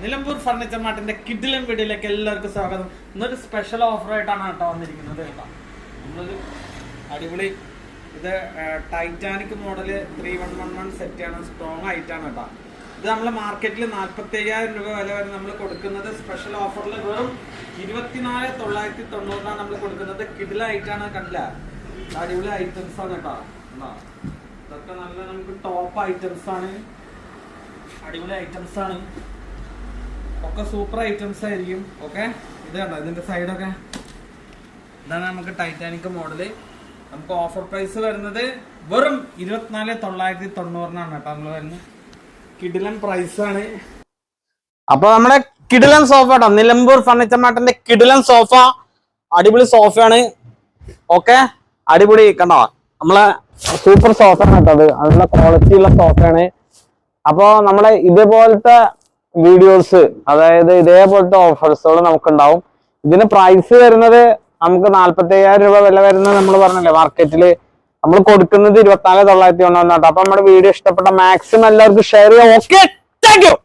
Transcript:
Nilambur furniture മാർട്ടിന്റെ കിഡിലൻ വീഡിയോയിലേക്ക് എല്ലാവർക്കും സ്വാഗതം. ഇന്നൊരു സ്പെഷ്യൽ ഓഫറായിട്ടാണ് കേട്ടോ വന്നിരിക്കുന്നത് കേട്ടോ. നമ്മളൊരു അടിപൊളി ഇത് ടൈറ്റാനിക് മോഡല് 3111 സെറ്റാണ്, സ്ട്രോങ് ആയിട്ടാണ് കേട്ടോ. ഇത് നമ്മളെ മാർക്കറ്റിൽ 45,000 രൂപ വില വരെ നമ്മൾ കൊടുക്കുന്നത്. സ്പെഷ്യൽ ഓഫറിൽ വെറും 24,990 നമ്മൾ കൊടുക്കുന്നത്. കിഡിലായിട്ടാണ്, കണ്ടില്ല, അടിപൊളി ഐറ്റംസ് ആണ് കേട്ടോ. ഇതൊക്കെ നല്ല നമുക്ക് ടോപ്പ് ഐറ്റംസ് ആണ്, അടിപൊളി ഐറ്റംസ് ആണ്, ഒക്കെ സൂപ്പർ ഐറ്റംസ് ആയിരിക്കും. ഓക്കെ, ഇത് കണ്ടോ, ഇതിന്റെ സൈഡൊക്കെ ഇതാണ് നമുക്ക് ടൈറ്റാനിക് മോഡല്. നമുക്ക് ഓഫർ പ്രൈസ് വരുന്നത് വെറും 24,990 കേട്ടോ നമ്മൾ വരുന്നത്. കിഡിലൻ പ്രൈസ് ആണ്. അപ്പൊ നമ്മുടെ കിഡിലൻ സോഫ കേട്ടോ, നിലമ്പൂർ ഫർണിച്ചർ മാർട്ടിന്റെ കിഡിലൻ സോഫ, അടിപൊളി സോഫയാണ്. ഓക്കെ, അടിപൊളി കണ്ടോ, നമ്മളെ സൂപ്പർ സോഫ ആണ് കേട്ടോ. അത് നല്ല ക്വാളിറ്റി ഉള്ള സോഫയാണ്. അപ്പൊ നമ്മളെ ഇതേപോലത്തെ വീഡിയോസ്, അതായത് ഇതേപോലത്തെ ഓഫേഴ്സുകൾ നമുക്കുണ്ടാവും. ഇതിന് പ്രൈസ് വരുന്നത് നമുക്ക് 45,000 രൂപ വില വരുന്നത് നമ്മൾ പറഞ്ഞല്ലേ മാർക്കറ്റിൽ നമ്മൾ കൊടുക്കുന്നത് 24,990 കേട്ടോ. അപ്പൊ നമ്മുടെ വീഡിയോ ഇഷ്ടപ്പെട്ട മാക്സിമം എല്ലാവർക്കും ഷെയർ ചെയ്യാം. Okay, thank you.